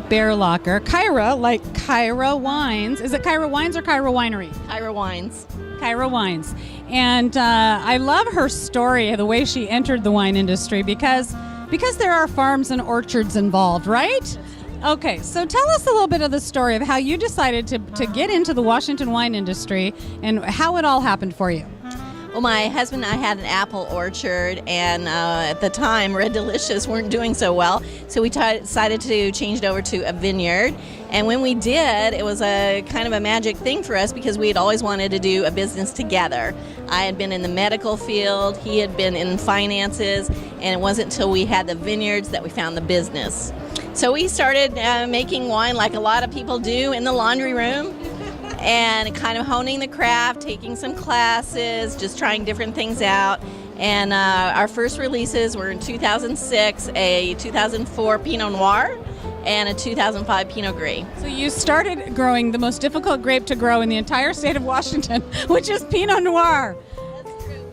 Baerlocher. Kyra, like Kyra Wines. Is it Kyra Wines or Kyra Winery? Kyra Wines. Kyra Wines. And I love her story, the way she entered the wine industry, because there are farms and orchards involved, right? Okay, so tell us a little bit of the story of how you decided to get into the Washington wine industry and how it all happened for you. Well, my husband and I had an apple orchard, and at the time, Red Delicious weren't doing so well, so we decided to change it over to a vineyard. And when we did, it was a kind of a magic thing for us because we had always wanted to do a business together. I had been in the medical field, he had been in finances, and it wasn't until we had the vineyards that we found the business. So we started making wine like a lot of people do in the laundry room, and kind of honing the craft, taking some classes, just trying different things out. And our first releases were in 2006, a 2004 Pinot Noir, and a 2005 Pinot Gris. So you started growing the most difficult grape to grow in the entire state of Washington, which is Pinot Noir. That's true.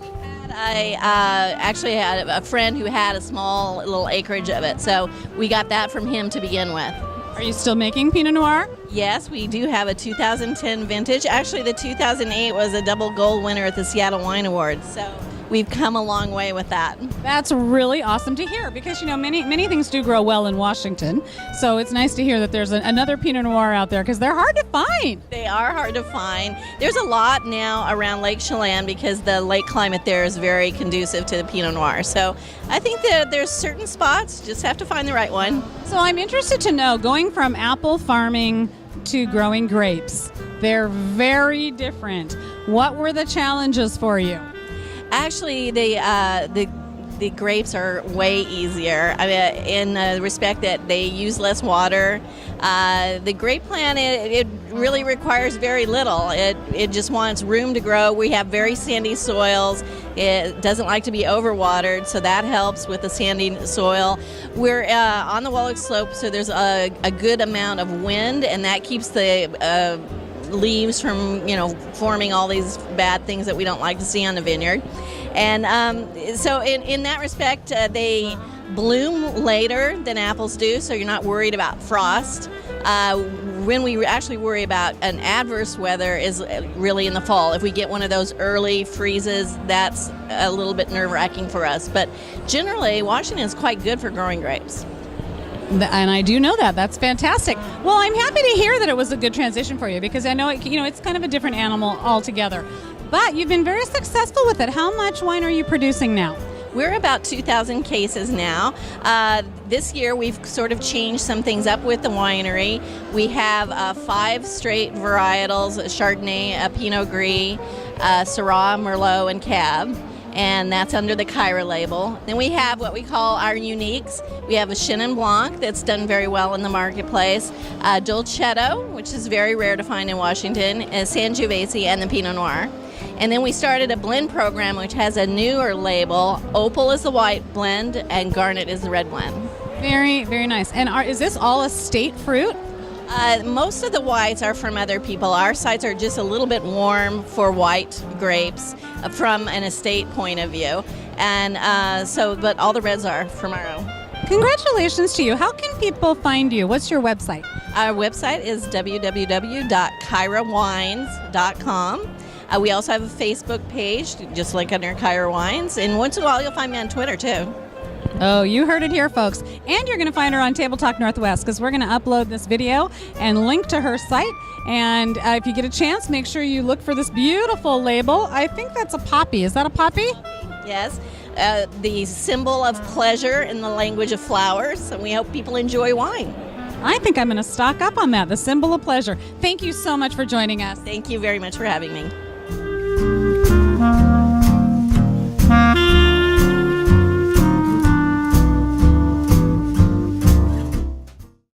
I actually had a friend who had a small little acreage of it, so we got that from him to begin with. Are you still making Pinot Noir? Yes, we do have a 2010 vintage. Actually, the 2008 was a double gold winner at the Seattle Wine Awards, so we've come a long way with that. That's really awesome to hear because, many things do grow well in Washington, so it's nice to hear that there's another Pinot Noir out there because they're hard to find. They are hard to find. There's a lot now around Lake Chelan because the lake climate there is very conducive to the Pinot Noir, so I think that there's certain spots, just have to find the right one. So I'm interested to know, going from apple farming to growing grapes, they're very different. What were the challenges for you? Actually, the grapes are way easier. I mean, in the respect that they use less water. The grape plant, it really requires very little. It just wants room to grow. We have very sandy soils. It doesn't like to be overwatered, so that helps with the sandy soil. We're on the Wallach Slope, so there's a good amount of wind, and that keeps the leaves from forming all these bad things that we don't like to see on the vineyard. And so in that respect, they bloom later than apples do, so you're not worried about frost. When we actually worry about an adverse weather is really in the fall. If we get one of those early freezes, that's a little bit nerve-wracking for us. But generally, Washington is quite good for growing grapes. And I do know that. That's fantastic. Well, I'm happy to hear that it was a good transition for you because I know it's kind of a different animal altogether. But you've been very successful with it. How much wine are you producing now? We're about 2,000 cases now. This year we've sort of changed some things up with the winery. We have 5 straight varietals, a Chardonnay, a Pinot Gris, Syrah, Merlot, and Cab. And that's under the Kyra label. Then we have what we call our uniques. We have a Chenin Blanc that's done very well in the marketplace, Dolcetto, which is very rare to find in Washington, Sangiovese, and the Pinot Noir. And then we started a blend program which has a newer label. Opal is the white blend and Garnet is the red blend. Very, very nice. And is this all estate fruit? Most of the whites are from other people. Our sites are just a little bit warm for white grapes from an estate point of view. And but all the reds are from our own. Congratulations to you. How can people find you? What's your website? Our website is www.kyrawines.com. We also have a Facebook page, just like under Kyra Wines. And once in a while, you'll find me on Twitter, too. Oh, you heard it here, folks. And you're going to find her on TableTalk Northwest because we're going to upload this video and link to her site. And if you get a chance, make sure you look for this beautiful label. I think that's a poppy. Is that a poppy? Yes. The symbol of pleasure in the language of flowers. And we hope people enjoy wine. I think I'm going to stock up on that, the symbol of pleasure. Thank you so much for joining us. Thank you very much for having me.